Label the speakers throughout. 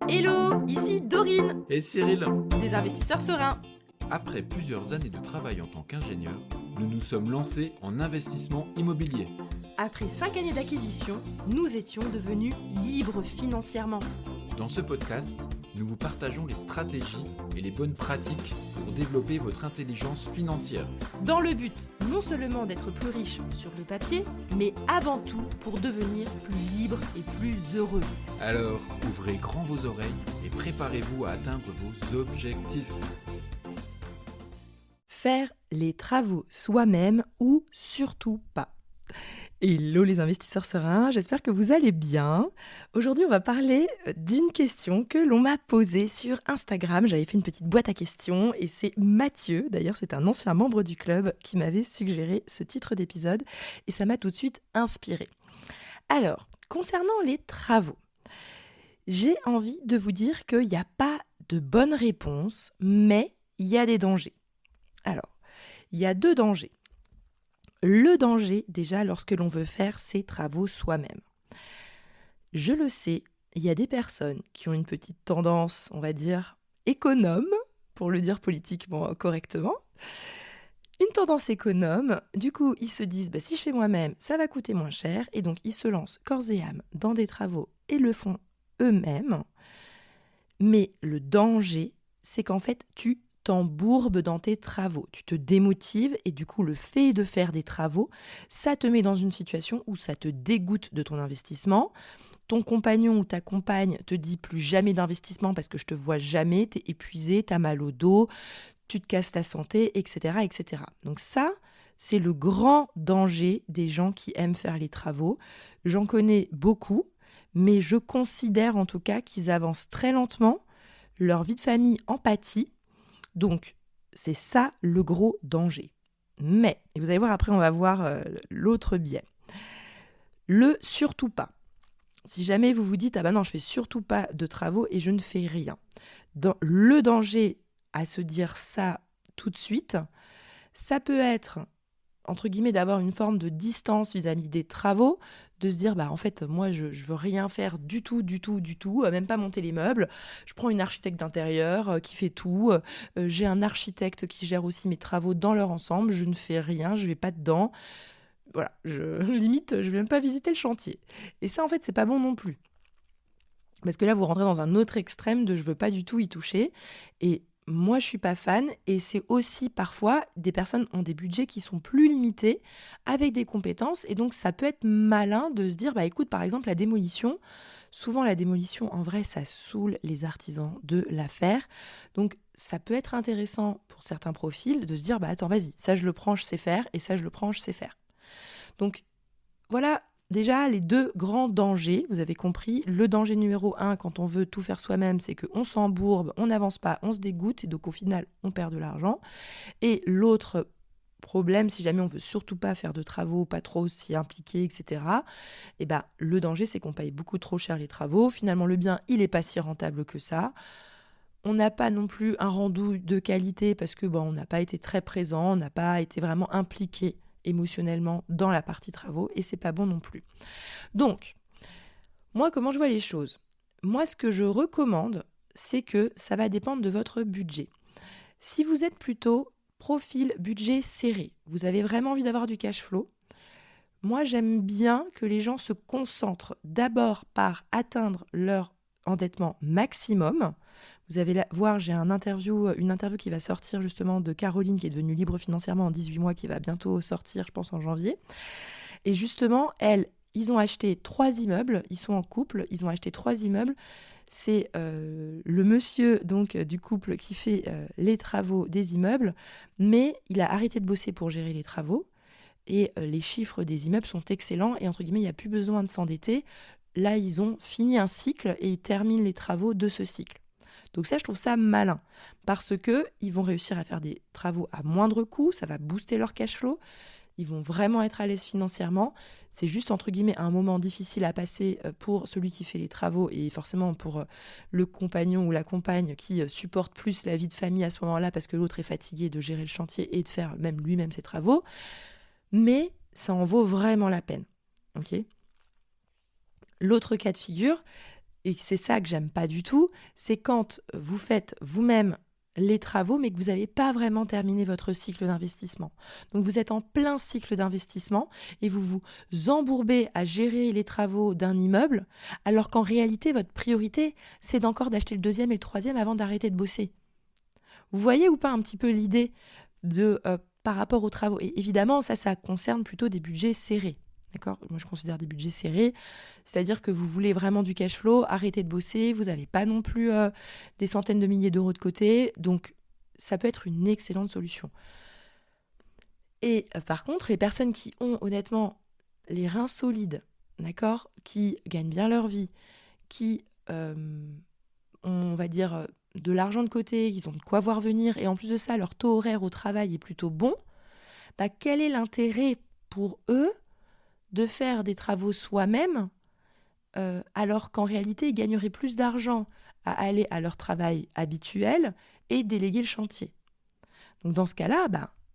Speaker 1: Hello, ici Dorine,
Speaker 2: Et Cyril,
Speaker 1: des investisseurs sereins.
Speaker 2: après plusieurs années de travail en tant qu'ingénieur, nous nous sommes lancés en investissement immobilier.
Speaker 1: Après 5 années d'acquisition, nous étions devenus libres financièrement.
Speaker 2: Dans ce podcast, nous vous partageons les stratégies et les bonnes pratiques pour développer votre intelligence financière.
Speaker 1: Dans le but non seulement d'être plus riche sur le papier, mais avant tout pour devenir plus libre et plus heureux.
Speaker 2: Alors, ouvrez grand vos oreilles et préparez-vous à atteindre vos objectifs.
Speaker 1: Faire les travaux soi-même ou surtout pas. Hello les investisseurs sereins, j'espère que vous allez bien. Aujourd'hui, on va parler d'une question que l'on m'a posée sur Instagram. J'avais fait une petite boîte à questions et c'est Mathieu, d'ailleurs c'est un ancien membre du club, qui m'avait suggéré ce titre d'épisode et ça m'a tout de suite inspirée. Alors, concernant les travaux, j'ai envie de vous dire qu'il n'y a pas de bonne réponse, mais il y a des dangers. Alors, il y a 2 dangers. Le danger, déjà, lorsque l'on veut faire ses travaux soi-même. Je le sais, il y a des personnes qui ont une petite tendance, on va dire, économe, pour le dire politiquement correctement. Une tendance économe, du coup, ils se disent, si je fais moi-même, ça va coûter moins cher, et donc ils se lancent corps et âme dans des travaux et le font eux-mêmes. Mais le danger, c'est qu'en fait, tu t'embourbes dans tes travaux, tu te démotives et du coup le fait de faire des travaux, ça te met dans une situation où ça te dégoûte de ton investissement. Ton compagnon ou ta compagne te dit plus jamais d'investissement parce que je te vois jamais, t'es épuisé, t'as mal au dos, tu te casses ta santé, etc., etc. Donc ça, c'est le grand danger des gens qui aiment faire les travaux. J'en connais beaucoup, mais je considère en tout cas qu'ils avancent très lentement, leur vie de famille en pâtit. Donc, c'est ça le gros danger. Mais, et vous allez voir, après on va voir l'autre biais. Le surtout pas. Si jamais vous vous dites, non, je fais surtout pas de travaux et je ne fais rien. Dans le danger à se dire ça tout de suite, ça peut être, entre guillemets, d'avoir une forme de distance vis-à-vis des travaux, de se dire, en fait, moi, je veux rien faire du tout, même pas monter les meubles. Je prends une architecte d'intérieur qui fait tout. J'ai un architecte qui gère aussi mes travaux dans leur ensemble. Je ne fais rien, je vais pas dedans. Voilà, limite, je vais même pas visiter le chantier. Et ça, en fait, c'est pas bon non plus. Parce que là, vous rentrez dans un autre extrême de je veux pas du tout y toucher. Et moi, je suis pas fan et c'est aussi parfois des personnes ont des budgets qui sont plus limités avec des compétences et donc ça peut être malin de se dire écoute, par exemple, la démolition, souvent la démolition, en vrai, ça saoule les artisans de la faire. Donc ça peut être intéressant pour certains profils de se dire attends, vas-y, ça je le prends, je sais faire et ça je le prends, je sais faire. Donc voilà. Déjà, les 2 grands dangers, vous avez compris. Le danger numéro 1, quand on veut tout faire soi-même, c'est qu'on s'embourbe, on n'avance pas, on se dégoûte, et donc au final, on perd de l'argent. Et l'autre problème, si jamais on veut surtout pas faire de travaux, pas trop s'y impliquer, etc., le danger, c'est qu'on paye beaucoup trop cher les travaux. Finalement, le bien, il n'est pas si rentable que ça. On n'a pas non plus un rendu de qualité parce que on n'a pas été très présent, on n'a pas été vraiment impliqué émotionnellement dans la partie travaux et c'est pas bon non plus. Donc, moi, comment je vois les choses ? Moi, ce que je recommande, c'est que ça va dépendre de votre budget. Si vous êtes plutôt profil budget serré, vous avez vraiment envie d'avoir du cash flow, moi, j'aime bien que les gens se concentrent d'abord par atteindre leur endettement maximum. Vous allez voir, j'ai une interview qui va sortir justement de Caroline qui est devenue libre financièrement en 18 mois, qui va bientôt sortir, je pense en janvier. Et justement, ils ont acheté 3 immeubles, ils sont en couple, ils ont acheté 3 immeubles. C'est le monsieur donc du couple qui fait les travaux des immeubles, mais il a arrêté de bosser pour gérer les travaux. Et les chiffres des immeubles sont excellents et entre guillemets, il n'y a plus besoin de s'endetter. Là, ils ont fini un cycle et ils terminent les travaux de ce cycle. Donc ça, je trouve ça malin parce qu'ils vont réussir à faire des travaux à moindre coût, ça va booster leur cash flow, ils vont vraiment être à l'aise financièrement. C'est juste, entre guillemets, un moment difficile à passer pour celui qui fait les travaux et forcément pour le compagnon ou la compagne qui supporte plus la vie de famille à ce moment-là parce que l'autre est fatigué de gérer le chantier et de faire même lui-même ses travaux. Mais ça en vaut vraiment la peine. Okay ? L'autre cas de figure, Et c'est ça que j'aime pas du tout, c'est quand vous faites vous-même les travaux, mais que vous n'avez pas vraiment terminé votre cycle d'investissement. Donc vous êtes en plein cycle d'investissement et vous vous embourbez à gérer les travaux d'un immeuble, alors qu'en réalité, votre priorité, c'est d'encore d'acheter le deuxième et le troisième avant d'arrêter de bosser. Vous voyez ou pas un petit peu l'idée par rapport aux travaux? Et évidemment, ça concerne plutôt des budgets serrés. D'accord ? Moi, je considère des budgets serrés, c'est-à-dire que vous voulez vraiment du cash flow, arrêtez de bosser, vous n'avez pas non plus des centaines de milliers d'euros de côté, donc ça peut être une excellente solution. Et par contre, les personnes qui ont honnêtement les reins solides, d'accord, qui gagnent bien leur vie, qui ont, on va dire, de l'argent de côté, qui ont de quoi voir venir, et en plus de ça, leur taux horaire au travail est plutôt bon, bah, quel est l'intérêt pour eux de faire des travaux soi-même, alors qu'en réalité, ils gagneraient plus d'argent à aller à leur travail habituel et déléguer le chantier. Donc dans ce cas-là,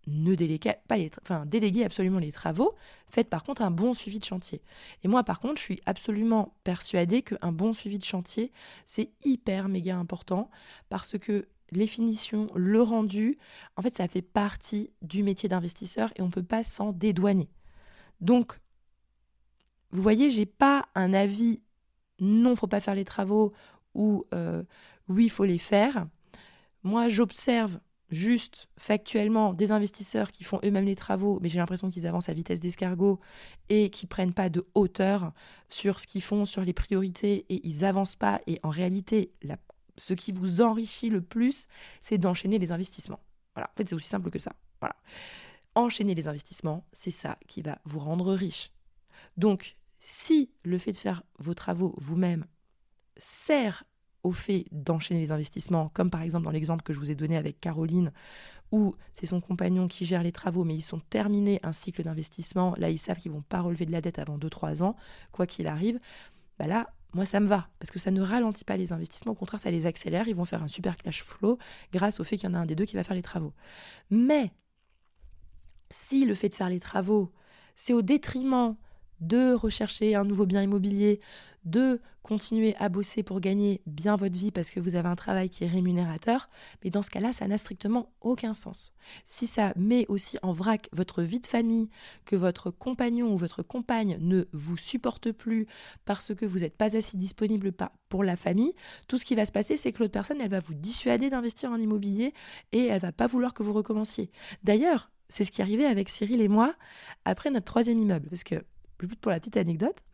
Speaker 1: ne déléguez pas déléguez absolument les travaux, faites par contre un bon suivi de chantier. Et moi par contre, je suis absolument persuadée qu'un bon suivi de chantier, c'est hyper méga important parce que les finitions, le rendu, en fait, ça fait partie du métier d'investisseur et on ne peut pas s'en dédouaner. Donc, vous voyez, j'ai pas un avis non, faut pas faire les travaux ou oui, il faut les faire. Moi, j'observe juste factuellement des investisseurs qui font eux-mêmes les travaux, mais j'ai l'impression qu'ils avancent à vitesse d'escargot et qui prennent pas de hauteur sur ce qu'ils font, sur les priorités, et ils avancent pas. Et en réalité, ce qui vous enrichit le plus, c'est d'enchaîner les investissements. Voilà, en fait, c'est aussi simple que ça. Voilà. Enchaîner les investissements, c'est ça qui va vous rendre riche. Donc, si le fait de faire vos travaux vous-même sert au fait d'enchaîner les investissements, comme par exemple dans l'exemple que je vous ai donné avec Caroline, où c'est son compagnon qui gère les travaux, mais ils sont terminés un cycle d'investissement, là ils savent qu'ils ne vont pas relever de la dette avant 2-3 ans, quoi qu'il arrive, là, moi ça me va, parce que ça ne ralentit pas les investissements, au contraire ça les accélère, ils vont faire un super cash flow grâce au fait qu'il y en a un des deux qui va faire les travaux. Mais si le fait de faire les travaux, c'est au détriment de rechercher un nouveau bien immobilier, de continuer à bosser pour gagner bien votre vie parce que vous avez un travail qui est rémunérateur, mais dans ce cas-là, ça n'a strictement aucun sens. Si ça met aussi en vrac votre vie de famille, que votre compagnon ou votre compagne ne vous supporte plus parce que vous n'êtes pas assez disponible pour la famille, tout ce qui va se passer, c'est que l'autre personne, elle va vous dissuader d'investir en immobilier et elle va pas vouloir que vous recommenciez. D'ailleurs, c'est ce qui arrivait avec Cyril et moi après notre 3e immeuble, parce que pour la petite anecdote,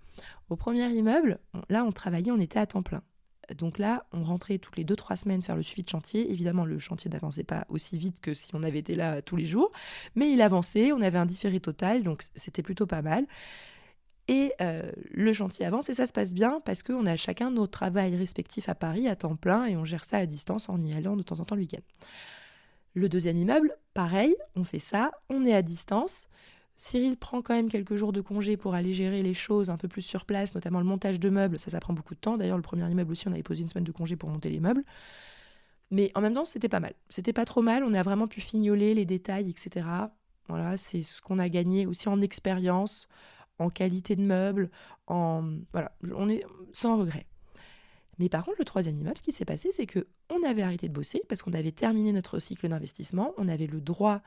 Speaker 1: au premier immeuble, là, on travaillait, on était à temps plein. Donc là, on rentrait toutes les 2-3 semaines faire le suivi de chantier. Évidemment, le chantier n'avançait pas aussi vite que si on avait été là tous les jours, mais il avançait, on avait un différé total, donc c'était plutôt pas mal. Et le chantier avance et ça se passe bien parce qu'on a chacun nos travails respectifs à Paris à temps plein et on gère ça à distance en y allant de temps en temps le week-end. Le 2e immeuble, pareil, on fait ça, on est à distance. Cyril prend quand même quelques jours de congé pour aller gérer les choses un peu plus sur place, notamment le montage de meubles, ça prend beaucoup de temps. D'ailleurs, le premier immeuble aussi, on avait posé une semaine de congé pour monter les meubles. Mais en même temps, c'était pas mal. C'était pas trop mal, on a vraiment pu fignoler les détails, etc. Voilà, c'est ce qu'on a gagné aussi en expérience, en qualité de meubles, voilà, on est sans regret. Mais par contre, le 3e immeuble, ce qui s'est passé, c'est qu'on avait arrêté de bosser parce qu'on avait terminé notre cycle d'investissement, on avait le droit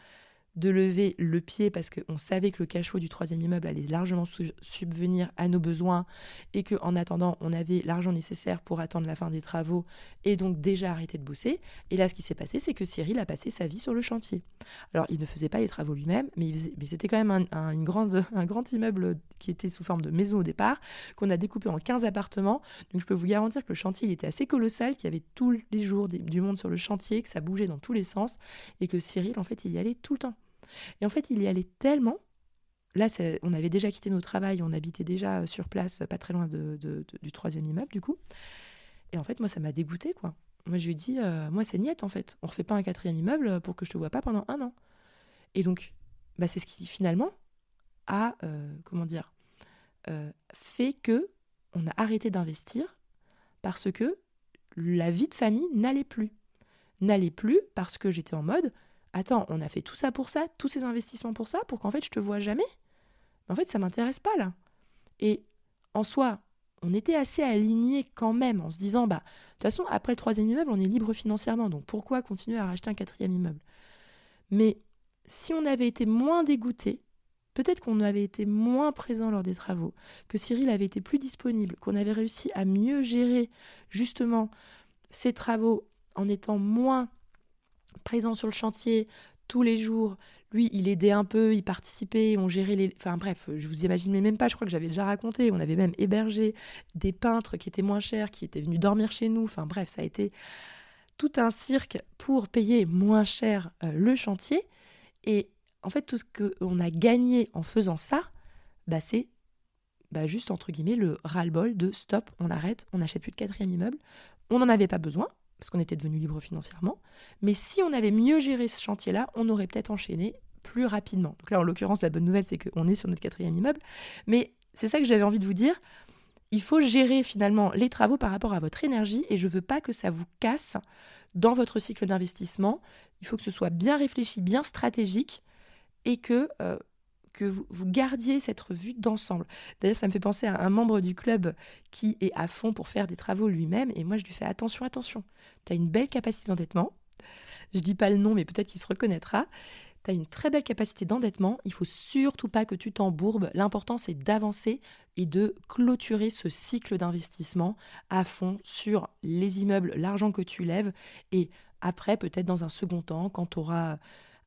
Speaker 1: de lever le pied parce qu'on savait que le cash flow du 3e immeuble allait largement subvenir à nos besoins et qu'en attendant, on avait l'argent nécessaire pour attendre la fin des travaux et donc déjà arrêter de bosser. Et là, ce qui s'est passé, c'est que Cyril a passé sa vie sur le chantier. Alors, il ne faisait pas les travaux lui-même, mais c'était quand même un grand immeuble qui était sous forme de maison au départ, qu'on a découpé en 15 appartements. Donc, je peux vous garantir que le chantier, il était assez colossal, qu'il y avait tous les jours du monde sur le chantier, que ça bougeait dans tous les sens et que Cyril, en fait, il y allait tout le temps. Et en fait, il y allait tellement. Là, on avait déjà quitté nos travails, on habitait déjà sur place, pas très loin du 3e immeuble, du coup. Et en fait, moi, ça m'a dégoûtée, quoi. Moi, je lui ai dit, moi, c'est niette, en fait. On refait pas un 4e immeuble pour que je te vois pas pendant 1 an. Et donc, c'est ce qui, finalement, a, fait que on a arrêté d'investir parce que la vie de famille n'allait plus. N'allait plus parce que j'étais en mode... Attends, on a fait tout ça pour ça, tous ces investissements pour ça, pour qu'en fait je te vois jamais. Mais en fait, ça m'intéresse pas là. Et en soi, on était assez alignés quand même en se disant, de toute façon, après le 3e immeuble, on est libre financièrement, donc pourquoi continuer à racheter un 4e immeuble ? Mais si on avait été moins dégoûté, peut-être qu'on avait été moins présent lors des travaux, que Cyril avait été plus disponible, qu'on avait réussi à mieux gérer justement ces travaux en étant moins présent sur le chantier tous les jours. Lui, il aidait un peu, il participait, on gérait les... Enfin bref, je vous imagine même pas, je crois que j'avais déjà raconté, on avait même hébergé des peintres qui étaient moins chers, qui étaient venus dormir chez nous. Enfin bref, ça a été tout un cirque pour payer moins cher le chantier. Et en fait, tout ce qu'on a gagné en faisant ça, c'est juste, entre guillemets, le ras-le-bol de stop, on arrête, on n'achète plus de 4e immeuble. On n'en avait pas besoin, parce qu'on était devenu libre financièrement. Mais si on avait mieux géré ce chantier-là, on aurait peut-être enchaîné plus rapidement. Donc là, en l'occurrence, la bonne nouvelle, c'est qu'on est sur notre 4e immeuble. Mais c'est ça que j'avais envie de vous dire. Il faut gérer finalement les travaux par rapport à votre énergie et je ne veux pas que ça vous casse dans votre cycle d'investissement. Il faut que ce soit bien réfléchi, bien stratégique et que vous gardiez cette vue d'ensemble. D'ailleurs, ça me fait penser à un membre du club qui est à fond pour faire des travaux lui-même et moi, je lui fais attention, tu as une belle capacité d'endettement. Je ne dis pas le nom, mais peut-être qu'il se reconnaîtra. Tu as une très belle capacité d'endettement, il ne faut surtout pas que tu t'embourbes. L'important, c'est d'avancer et de clôturer ce cycle d'investissement à fond sur les immeubles, l'argent que tu lèves. Et après, peut-être dans un second temps, quand tu auras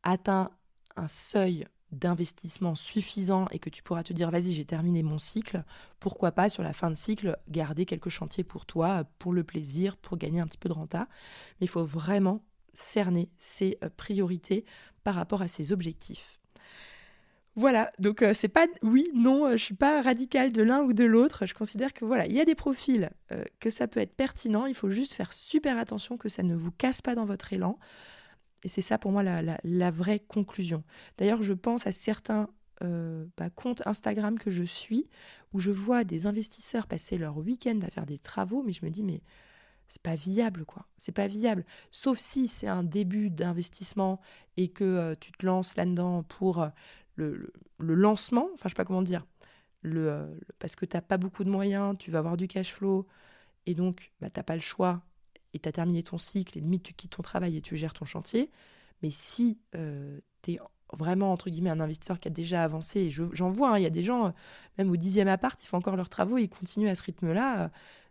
Speaker 1: atteint un seuil d'investissement suffisant et que tu pourras te dire, vas-y, j'ai terminé mon cycle, pourquoi pas sur la fin de cycle garder quelques chantiers pour toi, pour le plaisir, pour gagner un petit peu de renta. Mais il faut vraiment cerner ses priorités par rapport à ses objectifs. Voilà, donc c'est pas oui, non, je suis pas radicale de l'un ou de l'autre. Je considère que il y a des profils que ça peut être pertinent. Il faut juste faire super attention que ça ne vous casse pas dans votre élan. Et c'est ça pour moi la vraie conclusion. D'ailleurs, je pense à certains comptes Instagram que je suis où je vois des investisseurs passer leur week-end à faire des travaux, mais je me dis mais c'est pas viable, quoi. C'est pas viable. Sauf si c'est un début d'investissement et que tu te lances là-dedans pour le lancement. Enfin, je sais pas comment dire. Parce que t'as pas beaucoup de moyens, tu vas avoir du cash flow et donc t'as pas le choix et t'as terminé ton cycle et limite tu quittes ton travail et tu gères ton chantier. Mais si t'es vraiment, entre guillemets, un investisseur qui a déjà avancé, et j'en vois, il y a des gens, même au 10e appart, ils font encore leurs travaux et ils continuent à ce rythme-là.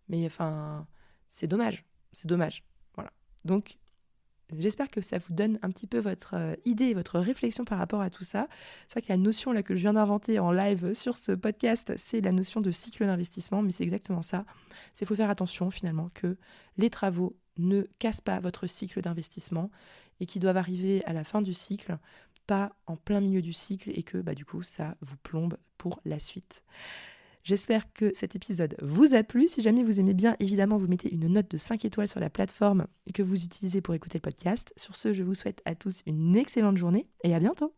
Speaker 1: Mais enfin... C'est dommage. Voilà. Donc, j'espère que ça vous donne un petit peu votre idée, votre réflexion par rapport à tout ça. C'est vrai que la notion là, que je viens d'inventer en live sur ce podcast, c'est la notion de cycle d'investissement, mais c'est exactement ça. Il faut faire attention finalement que les travaux ne cassent pas votre cycle d'investissement et qu'ils doivent arriver à la fin du cycle, pas en plein milieu du cycle et que du coup, ça vous plombe pour la suite. J'espère que cet épisode vous a plu. Si jamais vous aimez bien, évidemment, vous mettez une note de 5 étoiles sur la plateforme que vous utilisez pour écouter le podcast. Sur ce, je vous souhaite à tous une excellente journée et à bientôt.